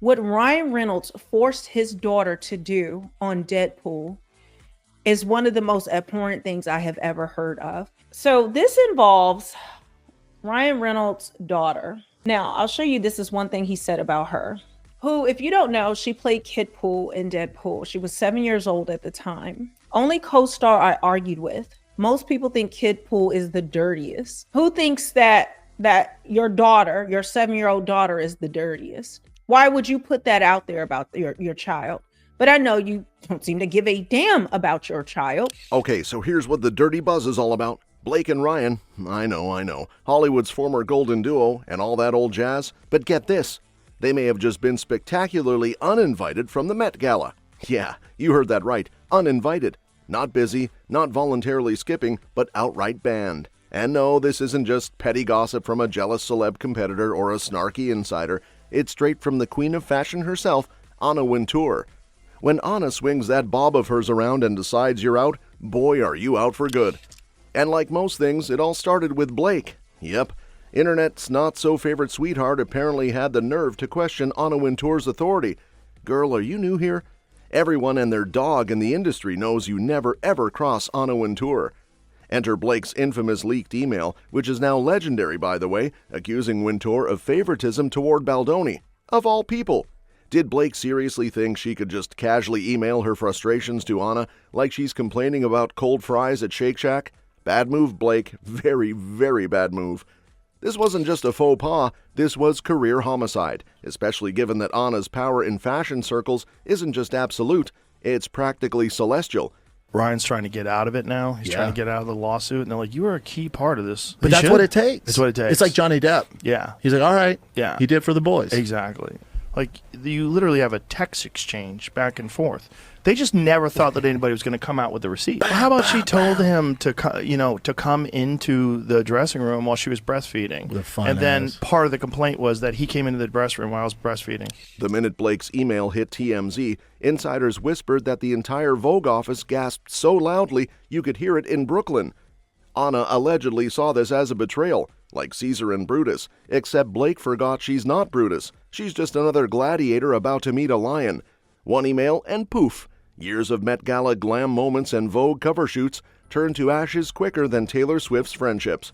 What Ryan Reynolds forced his daughter to do on Deadpool is one of the most abhorrent things I have ever heard of. So this involves Ryan Reynolds' daughter. Now, I'll show you, this is one thing he said about her, who, if you don't know, she played Kid Pool in Deadpool. She was 7 years old at the time. Only co-star I argued with. Most people think Kid Pool is the dirtiest. Who thinks that your daughter, your 7-year-old daughter, is the dirtiest? Why would you put that out there about your child? But I know you don't seem to give a damn about your child. Okay, so here's what the dirty buzz is all about. Blake and Ryan, I know, Hollywood's former golden duo and all that old jazz. But get this, they may have just been spectacularly uninvited from the Met Gala. Yeah, you heard that right, uninvited. Not busy, not voluntarily skipping, but outright banned. And no, this isn't just petty gossip from a jealous celeb competitor or a snarky insider. It's straight from the queen of fashion herself, Anna Wintour. When Anna swings that bob of hers around and decides you're out, boy, are you out for good. And like most things, it all started with Blake. Yep, internet's not-so-favorite sweetheart apparently had the nerve to question Anna Wintour's authority. Girl, are you new here? Everyone and their dog in the industry knows you never ever cross Anna Wintour. Enter Blake's infamous leaked email, which is now legendary by the way, accusing Wintour of favoritism toward Baldoni. Of all people. Did Blake seriously think she could just casually email her frustrations to Anna like she's complaining about cold fries at Shake Shack? Bad move, Blake. Very, very bad move. This wasn't just a faux pas, this was career homicide, especially given that Anna's power in fashion circles isn't just absolute, it's practically celestial. Ryan's trying to get out of it now. He's trying to get out of the lawsuit, and they're like, you are a key part of this. But that's what it takes. That's what it takes. It's like Johnny Depp. Yeah. He's like, all right. Yeah. He did for the boys. Exactly. Like, you literally have a text exchange back and forth. They just never thought that anybody was going to come out with the receipt. Well, how about she told him to come into the dressing room while she was breastfeeding? And then part of the complaint was that he came into the dressing room while I was breastfeeding. The minute Blake's email hit TMZ, insiders whispered that the entire Vogue office gasped so loudly you could hear it in Brooklyn. Anna allegedly saw this as a betrayal, like Caesar and Brutus, except Blake forgot she's not Brutus. She's just another gladiator about to meet a lion. One email and poof. Years of Met Gala glam moments and Vogue cover shoots turned to ashes quicker than Taylor Swift's friendships.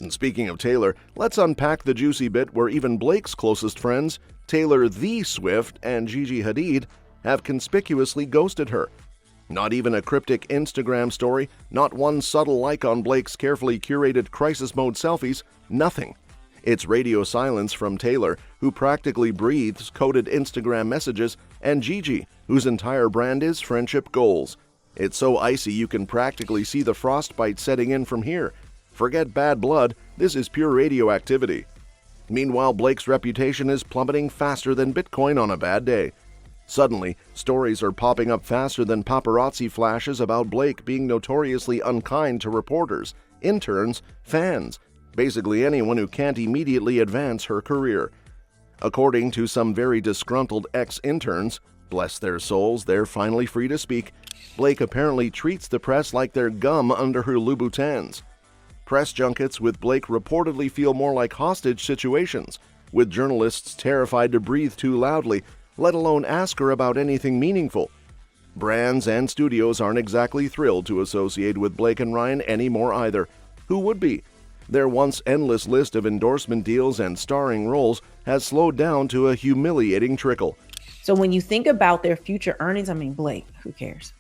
And speaking of Taylor, let's unpack the juicy bit where even Blake's closest friends, Taylor the Swift and Gigi Hadid, have conspicuously ghosted her. Not even a cryptic Instagram story, not one subtle like on Blake's carefully curated crisis mode selfies, nothing. It's radio silence from Taylor, who practically breathes coded Instagram messages, and Gigi, whose entire brand is friendship goals. It's so icy you can practically see the frostbite setting in from here. Forget bad blood, this is pure radioactivity. Meanwhile, Blake's reputation is plummeting faster than Bitcoin on a bad day. Suddenly, stories are popping up faster than paparazzi flashes about Blake being notoriously unkind to reporters, interns, fans, basically anyone who can't immediately advance her career. According to some very disgruntled ex-interns, bless their souls, they're finally free to speak, Blake apparently treats the press like they're gum under her Louboutins. Press junkets with Blake reportedly feel more like hostage situations, with journalists terrified to breathe too loudly, let alone ask her about anything meaningful. Brands and studios aren't exactly thrilled to associate with Blake and Ryan anymore either. Who would be? Their once endless list of endorsement deals and starring roles has slowed down to a humiliating trickle. So when you think about their future earnings, I mean, Blake, who cares?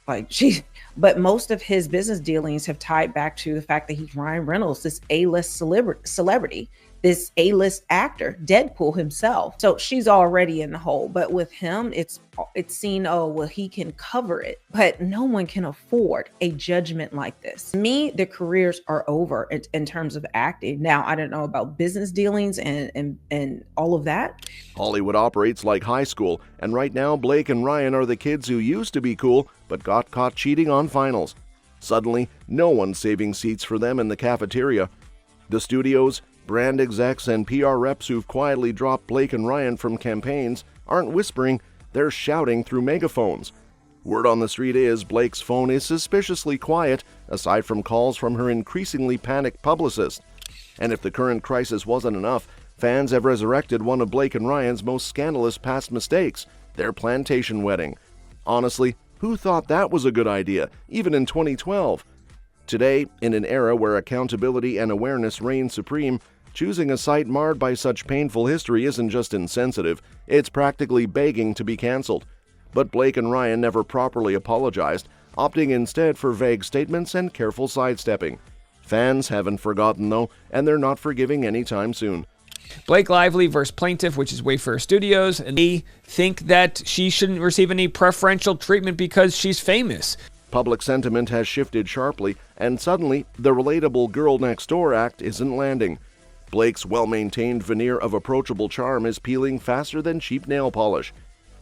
But most of his business dealings have tied back to the fact that he's Ryan Reynolds, this A-list celebrity, this A-list actor, Deadpool himself. So she's already in the hole. But with him, it's seen, oh, well, he can cover it. But no one can afford a judgment like this. To me, the careers are over in terms of acting. Now, I don't know about business dealings and all of that. Hollywood operates like high school, and right now Blake and Ryan are the kids who used to be cool but got caught cheating on finals. Suddenly, no one's saving seats for them in the cafeteria. The studios, brand execs, and PR reps who've quietly dropped Blake and Ryan from campaigns aren't whispering, they're shouting through megaphones. Word on the street is Blake's phone is suspiciously quiet, aside from calls from her increasingly panicked publicist. And if the current crisis wasn't enough, Fans have resurrected one of Blake and Ryan's most scandalous past mistakes, their plantation wedding. Honestly, who thought that was a good idea, even in 2012? Today, in an era where accountability and awareness reign supreme, choosing a site marred by such painful history isn't just insensitive, it's practically begging to be canceled. But Blake and Ryan never properly apologized, opting instead for vague statements and careful sidestepping. Fans haven't forgotten, though, and they're not forgiving anytime soon. Blake Lively versus plaintiff, which is Wayfair Studios, and they think that she shouldn't receive any preferential treatment because she's famous. Public sentiment has shifted sharply, and suddenly, the relatable girl next door act isn't landing. Blake's well-maintained veneer of approachable charm is peeling faster than cheap nail polish.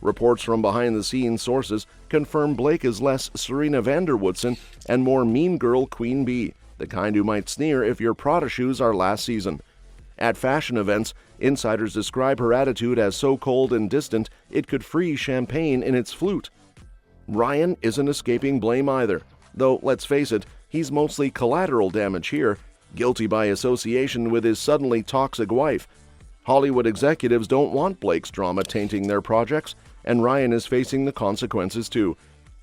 Reports from behind-the-scenes sources confirm Blake is less Serena van der Woodsen and more mean girl Queen Bee, the kind who might sneer if your Prada shoes are last season. At fashion events, insiders describe her attitude as so cold and distant it could freeze champagne in its flute. Ryan isn't escaping blame either, though let's face it, he's mostly collateral damage here, guilty by association with his suddenly toxic wife. Hollywood executives don't want Blake's drama tainting their projects, and Ryan is facing the consequences too.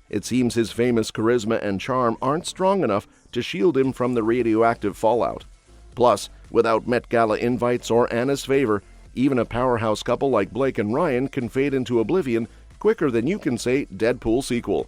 It seems his famous charisma and charm aren't strong enough to shield him from the radioactive fallout. Plus, without Met Gala invites or Anna's favor, even a powerhouse couple like Blake and Ryan can fade into oblivion quicker than you can say Deadpool sequel.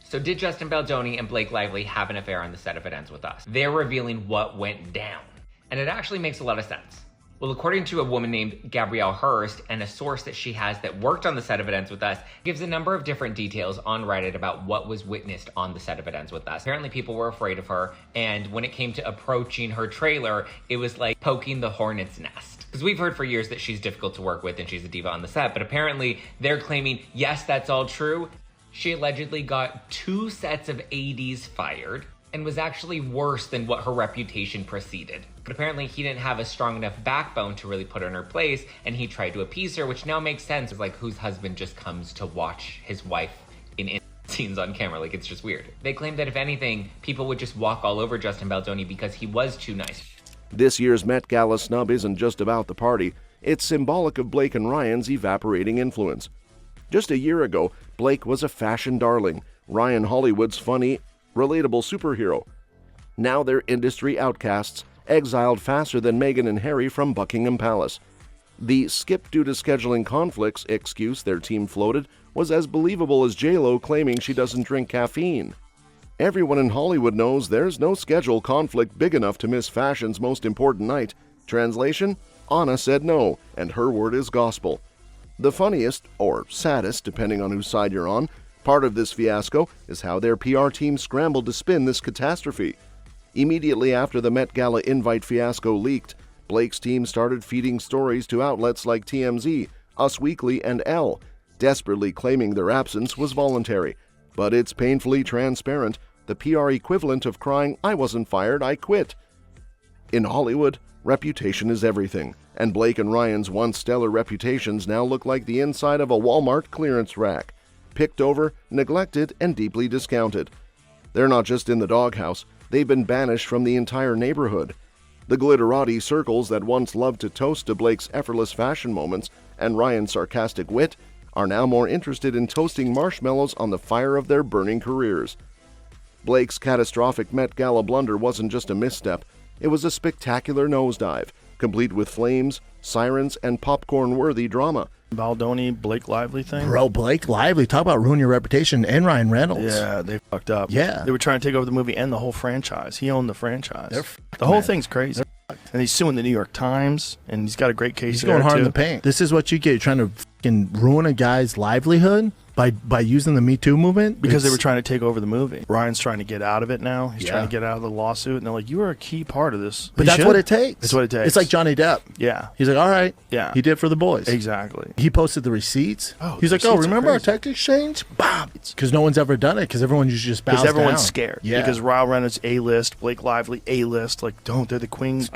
So did Justin Baldoni and Blake Lively have an affair on the set of It Ends With Us? They're revealing what went down. And it actually makes a lot of sense. Well, according to a woman named Gabrielle Hurst and a source that she has that worked on the set of It Ends With Us, gives a number of different details on Reddit about what was witnessed on the set of It Ends With Us. Apparently people were afraid of her, and when it came to approaching her trailer, it was like poking the hornet's nest. Because we've heard for years that she's difficult to work with and she's a diva on the set, but apparently they're claiming, yes, that's all true. She allegedly got 2 sets of ADs fired and was actually worse than what her reputation preceded. But apparently he didn't have a strong enough backbone to really put her in her place, and he tried to appease her, which now makes sense. It's like whose husband just comes to watch his wife in scenes on camera. Like, it's just weird. They claim that if anything, people would just walk all over Justin Baldoni because he was too nice. This year's Met Gala snub isn't just about the party, it's symbolic of Blake and Ryan's evaporating influence. Just a year ago, Blake was a fashion darling, Ryan Hollywood's funny, relatable superhero. Now they're industry outcasts, exiled faster than Meghan and Harry from Buckingham Palace. The skip due to scheduling conflicts excuse their team floated was as believable as J-Lo claiming she doesn't drink caffeine. Everyone in Hollywood knows there's no schedule conflict big enough to miss fashion's most important night. Translation? Anna said no, and her word is gospel. The funniest, or saddest, depending on whose side you're on, part of this fiasco is how their PR team scrambled to spin this catastrophe. Immediately after the Met Gala invite fiasco leaked, Blake's team started feeding stories to outlets like TMZ, Us Weekly, and Elle, desperately claiming their absence was voluntary. But it's painfully transparent, the PR equivalent of crying, "I wasn't fired, I quit." In Hollywood, reputation is everything, and Blake and Ryan's once stellar reputations now look like the inside of a Walmart clearance rack, picked over, neglected, and deeply discounted. They're not just in the doghouse, they've been banished from the entire neighborhood. The glitterati circles that once loved to toast to Blake's effortless fashion moments and Ryan's sarcastic wit are now more interested in toasting marshmallows on the fire of their burning careers. Blake's catastrophic Met Gala blunder wasn't just a misstep, it was a spectacular nosedive, complete with flames, sirens, and popcorn-worthy drama. Baldoni, Blake Lively thing? Bro, Blake Lively, talk about ruin your reputation, and Ryan Reynolds. Yeah, they fucked up. Yeah. They were trying to take over the movie and the whole franchise. He owned the franchise. They're fucked, the whole man. thing's crazy. And he's suing the New York Times, and he's got a great case He's going hard too. in the paint. This is what you get. You're trying to fucking ruin a guy's livelihood by using the Me Too movement? Because they were trying to take over the movie. Ryan's trying to get out of it now. He's Yeah. trying to get out of the lawsuit, and they're like, you are a key part of this. But He that's should. what it takes. That's what it takes. It's like Johnny Depp. Yeah. He's like, all right. Yeah. He did for the boys. Exactly. He posted the receipts. Oh, He's the like, oh, receipts are remember our crazy. text exchange? Bam. Because no one's ever done it because everyone usually just bows Because everyone's down. scared. Yeah. Because Ryan Reynolds A-list, Blake Lively A-list. Like, they're the queen.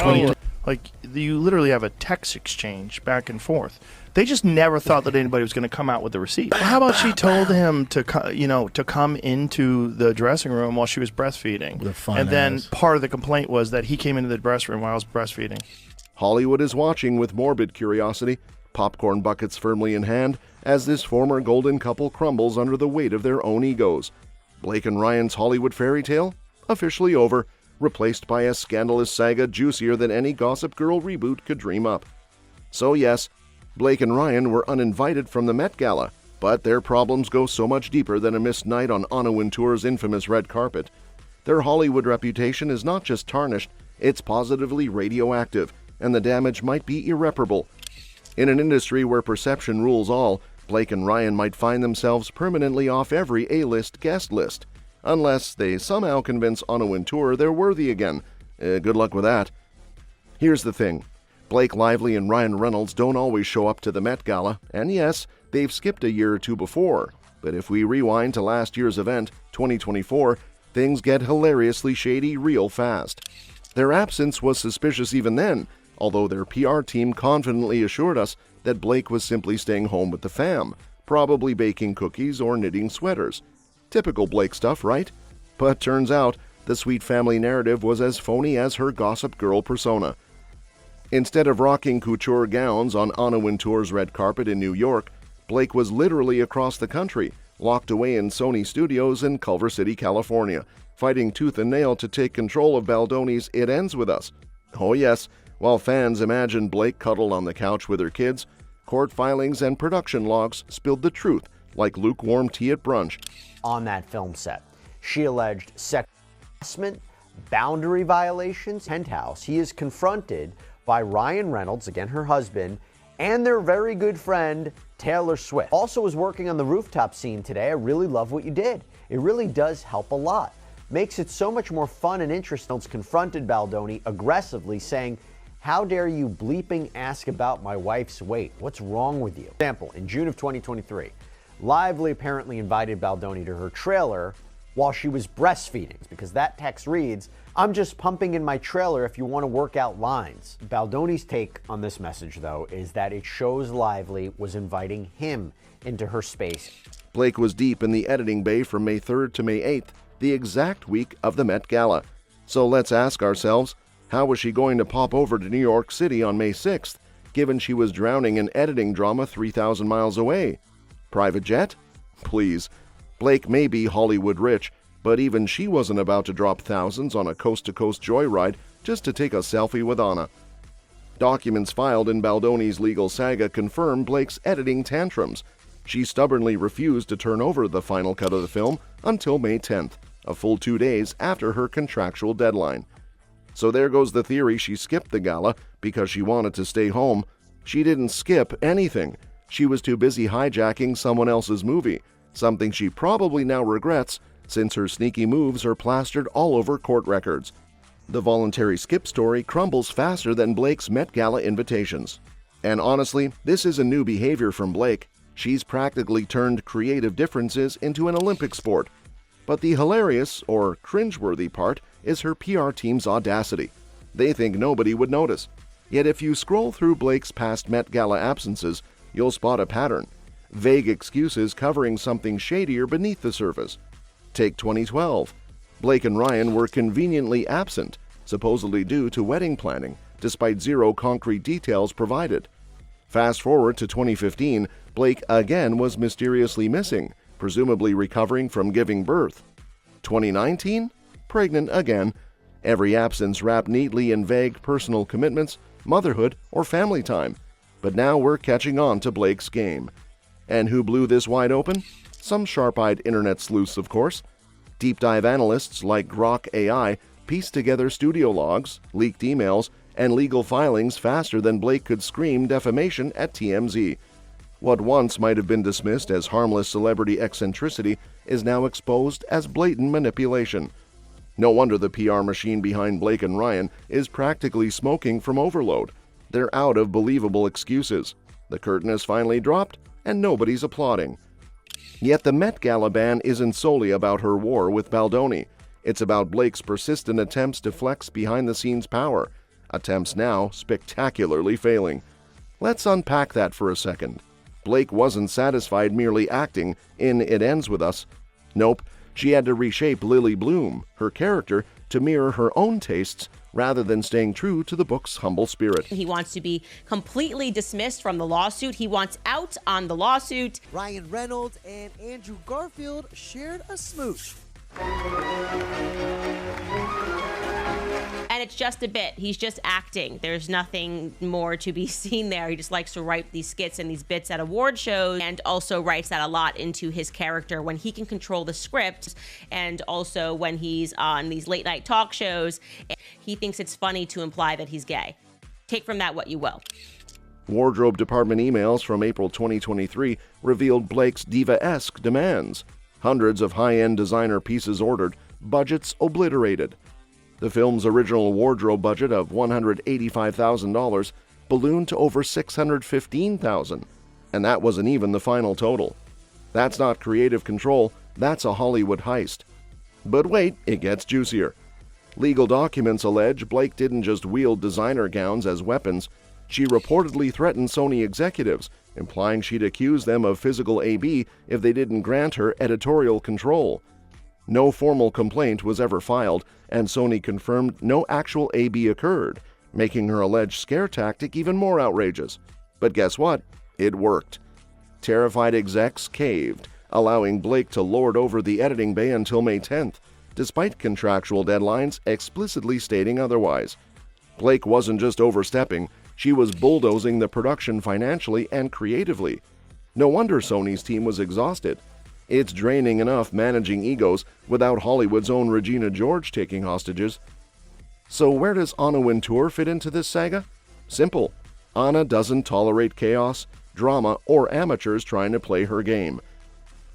Like, you literally have a text exchange back and forth. They just never thought that anybody was going to come out with the receipt. Well, how about she told him to come into the dressing room while she was breastfeeding? With a fun and then ass. part of the complaint was that he came into the dressing room while I was breastfeeding. Hollywood is watching with morbid curiosity, popcorn buckets firmly in hand, as this former golden couple crumbles under the weight of their own egos. Blake and Ryan's Hollywood fairy tale? Officially over, replaced by a scandalous saga juicier than any Gossip Girl reboot could dream up. So yes, Blake and Ryan were uninvited from the Met Gala, but their problems go so much deeper than a missed night on Anna Wintour's infamous red carpet. Their Hollywood reputation is not just tarnished, it's positively radioactive, and the damage might be irreparable. In an industry where perception rules all, Blake and Ryan might find themselves permanently off every A-list guest list, unless they somehow convince Anna Wintour they're worthy again. Good luck with that. Here's the thing. Blake Lively and Ryan Reynolds don't always show up to the Met Gala, and yes, they've skipped a year or two before. But if we rewind to last year's event, 2024, things get hilariously shady real fast. Their absence was suspicious even then, although their PR team confidently assured us that Blake was simply staying home with the fam, probably baking cookies or knitting sweaters. Typical Blake stuff, right? But turns out, the sweet family narrative was as phony as her Gossip Girl persona. Instead of rocking couture gowns on Anna Wintour's red carpet in New York, Blake was literally across the country, locked away in Sony Studios in Culver City, California, fighting tooth and nail to take control of Baldoni's It Ends With Us. Oh yes, while fans imagined Blake cuddled on the couch with her kids, court filings and production logs spilled the truth like lukewarm tea at brunch. On that film set, she alleged sexual harassment, boundary violations. Penthouse, he is confronted by Ryan Reynolds, again her husband, and their very good friend Taylor Swift. Also was working on the rooftop scene today. I really love what you did. It really does help a lot. Makes it so much more fun and interesting. Reynolds confronted Baldoni aggressively, saying, "How dare you bleeping ask about my wife's weight? What's wrong with you?" Example, in June of 2023, Lively apparently invited Baldoni to her trailer while she was breastfeeding, because that text reads, "I'm just pumping in my trailer if you want to work out lines." Baldoni's take on this message, though, is that it shows Lively was inviting him into her space. Blake was deep in the editing bay from May 3rd to May 8th, the exact week of the Met Gala. So let's ask ourselves, how was she going to pop over to New York City on May 6th, given she was drowning in editing drama 3,000 miles away? Private jet? Please. Blake may be Hollywood rich, but even she wasn't about to drop thousands on a coast-to-coast joyride just to take a selfie with Anna. Documents filed in Baldoni's legal saga confirm Blake's editing tantrums. She stubbornly refused to turn over the final cut of the film until May 10th, a full 2 days after her contractual deadline. So there goes the theory she skipped the gala because she wanted to stay home. She didn't skip anything. She was too busy hijacking someone else's movie, something she probably now regrets since her sneaky moves are plastered all over court records. The voluntary skip story crumbles faster than Blake's Met Gala invitations. And honestly, this is a new behavior from Blake. She's practically turned creative differences into an Olympic sport. But the hilarious or cringeworthy part is her PR team's audacity. They think nobody would notice. Yet if you scroll through Blake's past Met Gala absences, you'll spot a pattern. Vague excuses covering something shadier beneath the surface. Take 2012. Blake and Ryan were conveniently absent, supposedly due to wedding planning, despite zero concrete details provided. Fast forward to 2015, Blake again was mysteriously missing, presumably recovering from giving birth. 2019? Pregnant again. Every absence wrapped neatly in vague personal commitments, motherhood, or family time. But now we're catching on to Blake's game. And who blew this wide open? Some sharp-eyed internet sleuths, of course. Deep dive analysts like Grok AI pieced together studio logs, leaked emails, and legal filings faster than Blake could scream defamation at TMZ. What once might have been dismissed as harmless celebrity eccentricity is now exposed as blatant manipulation. No wonder the PR machine behind Blake and Ryan is practically smoking from overload. They're out of believable excuses. The curtain has finally dropped, and nobody's applauding. Yet the Met Gala ban isn't solely about her war with Baldoni. It's about Blake's persistent attempts to flex behind-the-scenes power, attempts now spectacularly failing. Let's unpack that for a second. Blake wasn't satisfied merely acting in It Ends With Us. Nope, she had to reshape Lily Bloom, her character, to mirror her own tastes rather than staying true to the book's humble spirit. He wants to be completely dismissed from the lawsuit. He wants out on the lawsuit. Ryan Reynolds and Andrew Garfield shared a smooch. And it's just a bit. He's just acting. There's nothing more to be seen there. He just likes to write these skits and these bits at award shows, and also writes that a lot into his character when he can control the script, and also when he's on these late night talk shows. He thinks it's funny to imply that he's gay. Take from that what you will. Wardrobe Department emails from April 2023 revealed Blake's diva-esque demands. Hundreds of high-end designer pieces ordered, budgets obliterated. The film's original wardrobe budget of $185,000 ballooned to over $615,000, and that wasn't even the final total. That's not creative control, that's a Hollywood heist. But wait, it gets juicier. Legal documents allege Blake didn't just wield designer gowns as weapons. She reportedly threatened Sony executives, implying she'd accuse them of physical AB if they didn't grant her editorial control. No formal complaint was ever filed, and Sony confirmed no actual AB occurred, making her alleged scare tactic even more outrageous. But guess what? It worked. Terrified execs caved, allowing Blake to lord over the editing bay until May 10th, despite contractual deadlines explicitly stating otherwise. Blake wasn't just overstepping, she was bulldozing the production financially and creatively. No wonder Sony's team was exhausted. It's draining enough managing egos without Hollywood's own Regina George taking hostages. So where does Anna Wintour fit into this saga? Simple. Anna doesn't tolerate chaos, drama, or amateurs trying to play her game.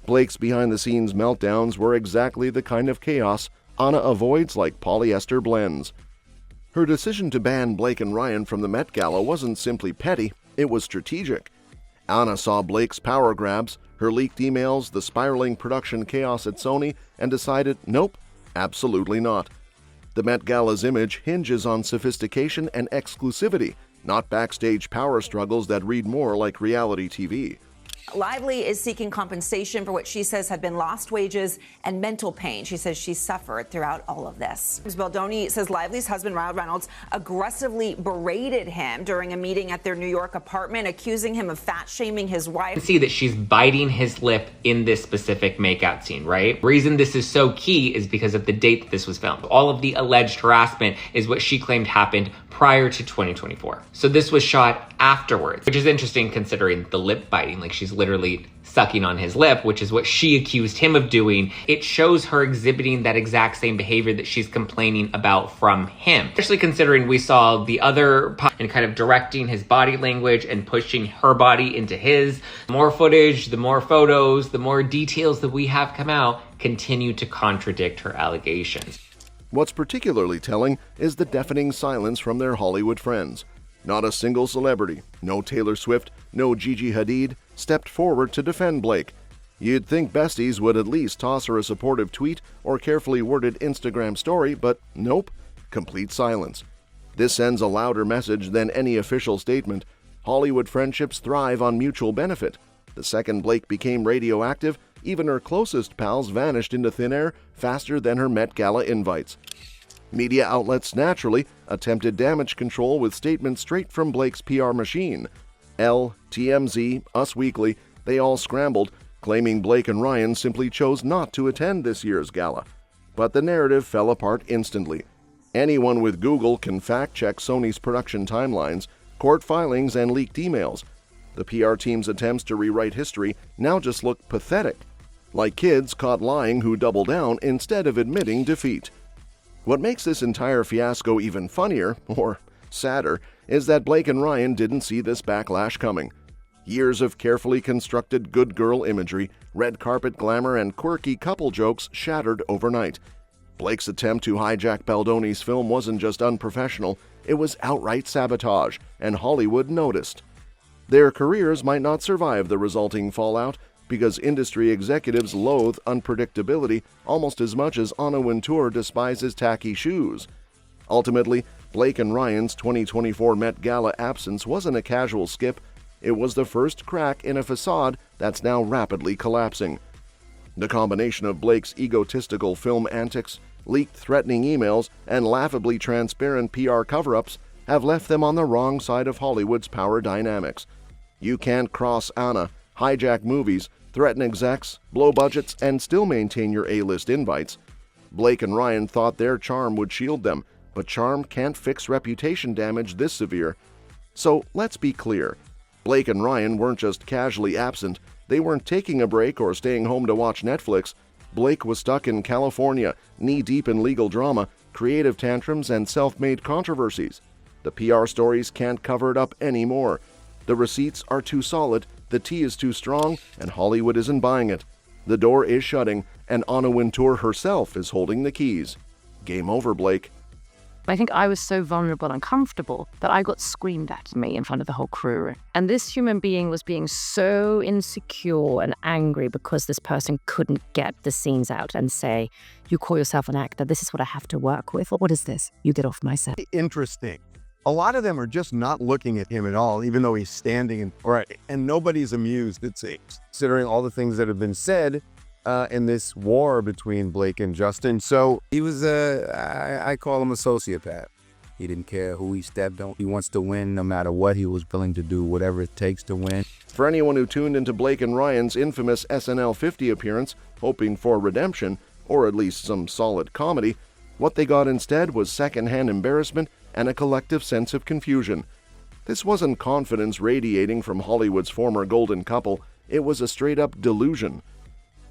Blake's behind-the-scenes meltdowns were exactly the kind of chaos Anna avoids like polyester blends. Her decision to ban Blake and Ryan from the Met Gala wasn't simply petty, it was strategic. Anna saw Blake's power grabs, her leaked emails, the spiraling production chaos at Sony, and decided, nope, absolutely not. The Met Gala's image hinges on sophistication and exclusivity, not backstage power struggles that read more like reality TV. Lively is seeking compensation for what she says have been lost wages and mental pain. She says she suffered throughout all of this. Ms. Baldoni says Lively's husband, Ryan Reynolds, aggressively berated him during a meeting at their New York apartment, accusing him of fat-shaming his wife. You can see that she's biting his lip in this specific makeout scene, right? The reason this is so key is because of the date that this was filmed. All of the alleged harassment is what she claimed happened prior to 2024. So this was shot afterwards, which is interesting considering the lip biting, like she's literally sucking on his lip, which is what she accused him of doing. It shows her exhibiting that exact same behavior that she's complaining about from him. Especially considering we saw the other and kind of directing his body language and pushing her body into his. The more footage, the more photos, the more details that we have come out continue to contradict her allegations. What's particularly telling is the deafening silence from their Hollywood friends. Not a single celebrity, no Taylor Swift, no Gigi Hadid, stepped forward to defend Blake. You'd think besties would at least toss her a supportive tweet or carefully worded Instagram story, but nope, complete silence. This sends a louder message than any official statement. Hollywood friendships thrive on mutual benefit. The second Blake became radioactive, even her closest pals vanished into thin air faster than her Met Gala invites. Media outlets naturally attempted damage control with statements straight from Blake's PR machine. Elle, TMZ, Us Weekly, they all scrambled, claiming Blake and Ryan simply chose not to attend this year's gala. But the narrative fell apart instantly. Anyone with Google can fact-check Sony's production timelines, court filings, and leaked emails. The PR team's attempts to rewrite history now just look pathetic, like kids caught lying who double down instead of admitting defeat. What makes this entire fiasco even funnier, or sadder, is that Blake and Ryan didn't see this backlash coming. Years of carefully constructed good girl imagery, red carpet glamour, and quirky couple jokes shattered overnight. Blake's attempt to hijack Baldoni's film wasn't just unprofessional, it was outright sabotage, and Hollywood noticed. Their careers might not survive the resulting fallout, because industry executives loathe unpredictability almost as much as Anna Wintour despises tacky shoes. Ultimately, Blake and Ryan's 2024 Met Gala absence wasn't a casual skip, it was the first crack in a facade that's now rapidly collapsing. The combination of Blake's egotistical film antics, leaked threatening emails, and laughably transparent PR cover-ups have left them on the wrong side of Hollywood's power dynamics. You can't cross Anna, hijack movies, threaten execs, blow budgets, and still maintain your A-list invites. Blake and Ryan thought their charm would shield them, but charm can't fix reputation damage this severe. So let's be clear. Blake and Ryan weren't just casually absent. They weren't taking a break or staying home to watch Netflix. Blake was stuck in California, knee-deep in legal drama, creative tantrums, and self-made controversies. The PR stories can't cover it up anymore. The receipts are too solid, the tea is too strong, and Hollywood isn't buying it. The door is shutting, and Anna Wintour herself is holding the keys. Game over, Blake. I think I was so vulnerable and uncomfortable that I got screamed at me in front of the whole crew. And this human being was being so insecure and angry because this person couldn't get the scenes out and say, you call yourself an actor, this is what I have to work with. What is this? You get off my set. Interesting. A lot of them are just not looking at him at all, even though he's standing and nobody's amused, it seems, considering all the things that have been said in this war between Blake and Justin. So he was I call him a sociopath. He didn't care who he stepped on. He wants to win no matter what. He was willing to do whatever it takes to win. For anyone who tuned into Blake and Ryan's infamous SNL 50 appearance, hoping for redemption, or at least some solid comedy, what they got instead was secondhand embarrassment and a collective sense of confusion. This wasn't confidence radiating from Hollywood's former golden couple, it was a straight-up delusion.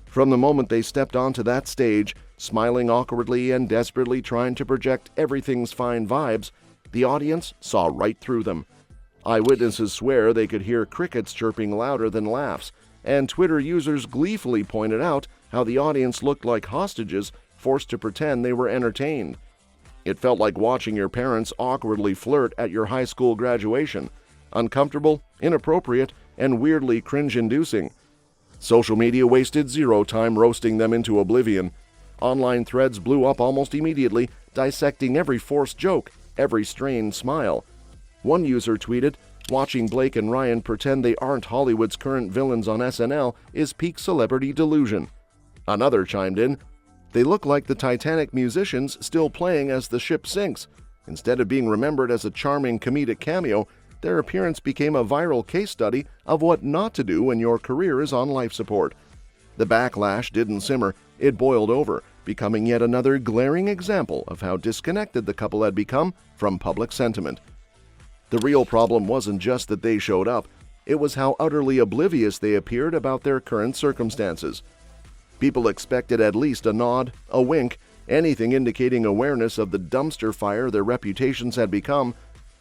From the moment they stepped onto that stage, smiling awkwardly and desperately trying to project everything's fine vibes, the audience saw right through them. Eyewitnesses swear they could hear crickets chirping louder than laughs, and Twitter users gleefully pointed out how the audience looked like hostages forced to pretend they were entertained. It felt like watching your parents awkwardly flirt at your high school graduation. Uncomfortable, inappropriate, and weirdly cringe-inducing. Social media wasted zero time roasting them into oblivion. Online threads blew up almost immediately, dissecting every forced joke, every strained smile. One user tweeted, "Watching Blake and Ryan pretend they aren't Hollywood's current villains on SNL is peak celebrity delusion." Another chimed in, "They look like the Titanic musicians still playing as the ship sinks. Instead of being remembered as a charming comedic cameo, their appearance became a viral case study of what not to do when your career is on life support." The backlash didn't simmer, it boiled over, becoming yet another glaring example of how disconnected the couple had become from public sentiment. The real problem wasn't just that they showed up, it was how utterly oblivious they appeared about their current circumstances. People expected at least a nod, a wink, anything indicating awareness of the dumpster fire their reputations had become.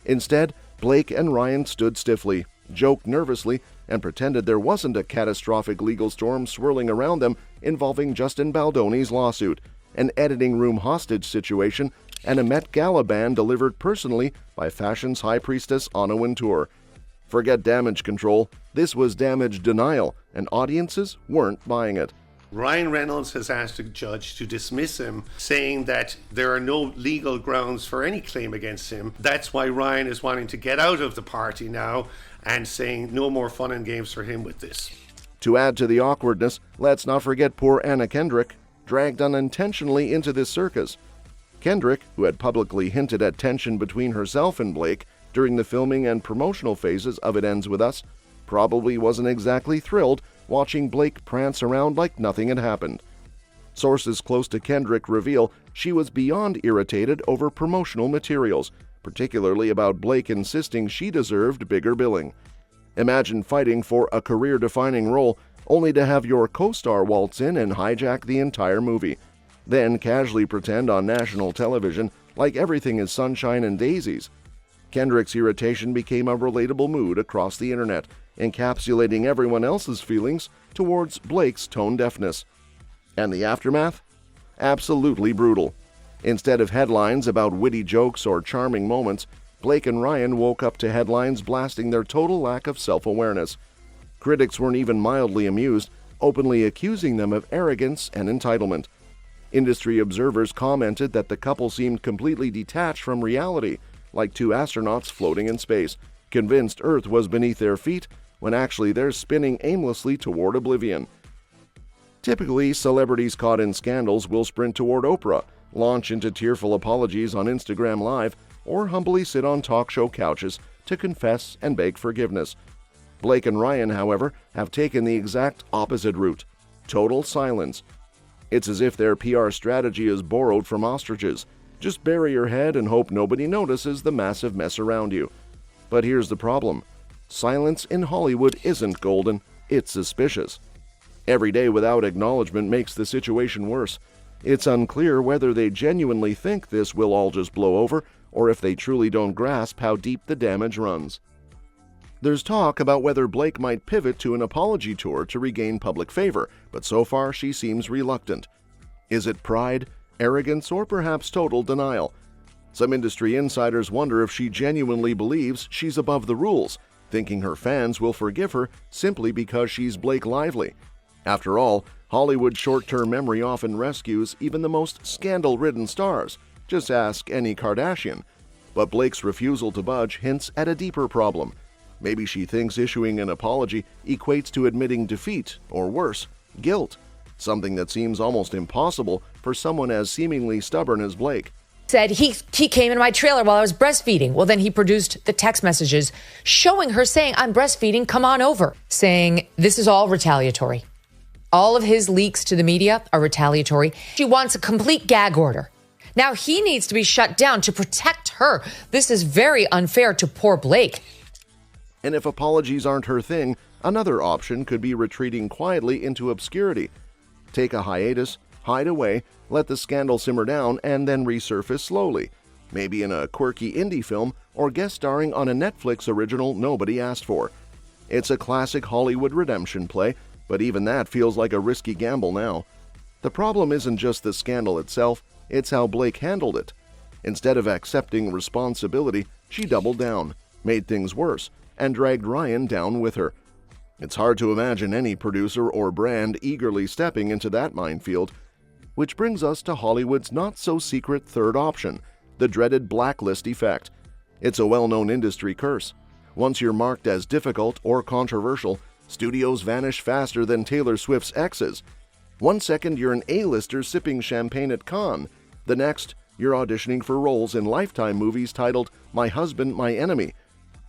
Instead, Blake and Ryan stood stiffly, joked nervously, and pretended there wasn't a catastrophic legal storm swirling around them involving Justin Baldoni's lawsuit, an editing room hostage situation, and a Met Gala ban delivered personally by fashion's high priestess Anna Wintour. Forget damage control, this was damage denial, and audiences weren't buying it. Ryan Reynolds has asked a judge to dismiss him, saying that there are no legal grounds for any claim against him. That's why Ryan is wanting to get out of the party now and saying no more fun and games for him with this. To add to the awkwardness, let's not forget poor Anna Kendrick, dragged unintentionally into this circus. Kendrick, who had publicly hinted at tension between herself and Blake during the filming and promotional phases of It Ends With Us, probably wasn't exactly thrilled watching Blake prance around like nothing had happened. Sources close to Kendrick reveal she was beyond irritated over promotional materials, particularly about Blake insisting she deserved bigger billing. Imagine fighting for a career-defining role only to have your co-star waltz in and hijack the entire movie, then casually pretend on national television like everything is sunshine and daisies. Kendrick's irritation became a relatable mood across the internet, encapsulating everyone else's feelings towards Blake's tone deafness. And the aftermath? Absolutely brutal. Instead of headlines about witty jokes or charming moments, Blake and Ryan woke up to headlines blasting their total lack of self-awareness. Critics weren't even mildly amused, openly accusing them of arrogance and entitlement. Industry observers commented that the couple seemed completely detached from reality, like two astronauts floating in space, convinced Earth was beneath their feet when actually they're spinning aimlessly toward oblivion. Typically, celebrities caught in scandals will sprint toward Oprah, launch into tearful apologies on Instagram Live, or humbly sit on talk show couches to confess and beg forgiveness. Blake and Ryan, however, have taken the exact opposite route: total silence. It's as if their PR strategy is borrowed from ostriches. Just bury your head and hope nobody notices the massive mess around you. But here's the problem. Silence in Hollywood isn't golden, it's suspicious. Every day without acknowledgement makes the situation worse. It's unclear whether they genuinely think this will all just blow over, or if they truly don't grasp how deep the damage runs. There's talk about whether Blake might pivot to an apology tour to regain public favor, but so far she seems reluctant. Is it pride, arrogance, or perhaps total denial? Some industry insiders wonder if she genuinely believes she's above the rules, thinking her fans will forgive her simply because she's Blake Lively. After all, Hollywood's short-term memory often rescues even the most scandal-ridden stars. Just ask any Kardashian. But Blake's refusal to budge hints at a deeper problem. Maybe she thinks issuing an apology equates to admitting defeat, or worse, guilt, something that seems almost impossible for someone as seemingly stubborn as Blake. Said he came in my trailer while I was breastfeeding. Well, then he produced the text messages showing her saying, "I'm breastfeeding, come on over," saying this is all retaliatory. All of his leaks to the media are retaliatory. She wants a complete gag order. Now he needs to be shut down to protect her. This is very unfair to poor Blake. And if apologies aren't her thing, another option could be retreating quietly into obscurity. Take a hiatus, hide away, let the scandal simmer down, and then resurface slowly. Maybe in a quirky indie film or guest starring on a Netflix original nobody asked for. It's a classic Hollywood redemption play, but even that feels like a risky gamble now. The problem isn't just the scandal itself, it's how Blake handled it. Instead of accepting responsibility, she doubled down, made things worse, and dragged Ryan down with her. It's hard to imagine any producer or brand eagerly stepping into that minefield. Which brings us to Hollywood's not-so-secret third option, the dreaded blacklist effect. It's a well-known industry curse. Once you're marked as difficult or controversial, studios vanish faster than Taylor Swift's exes. One second you're an A-lister sipping champagne at Cannes. The next, you're auditioning for roles in Lifetime movies titled My Husband, My Enemy.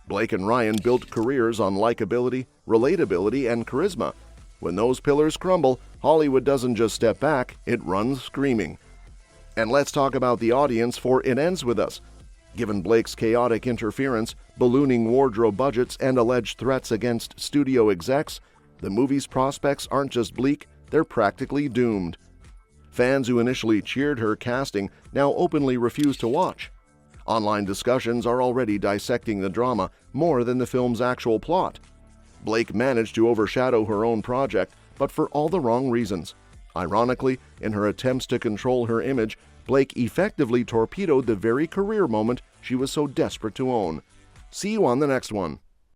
Blake and Ryan built careers on likability, relatability, and charisma. When those pillars crumble, Hollywood doesn't just step back, it runs screaming. And let's talk about the audience for It Ends With Us. Given Blake's chaotic interference, ballooning wardrobe budgets, and alleged threats against studio execs, the movie's prospects aren't just bleak, they're practically doomed. Fans who initially cheered her casting now openly refuse to watch. Online discussions are already dissecting the drama more than the film's actual plot. Blake managed to overshadow her own project, but for all the wrong reasons. Ironically, in her attempts to control her image, Blake effectively torpedoed the very career moment she was so desperate to own. See you on the next one.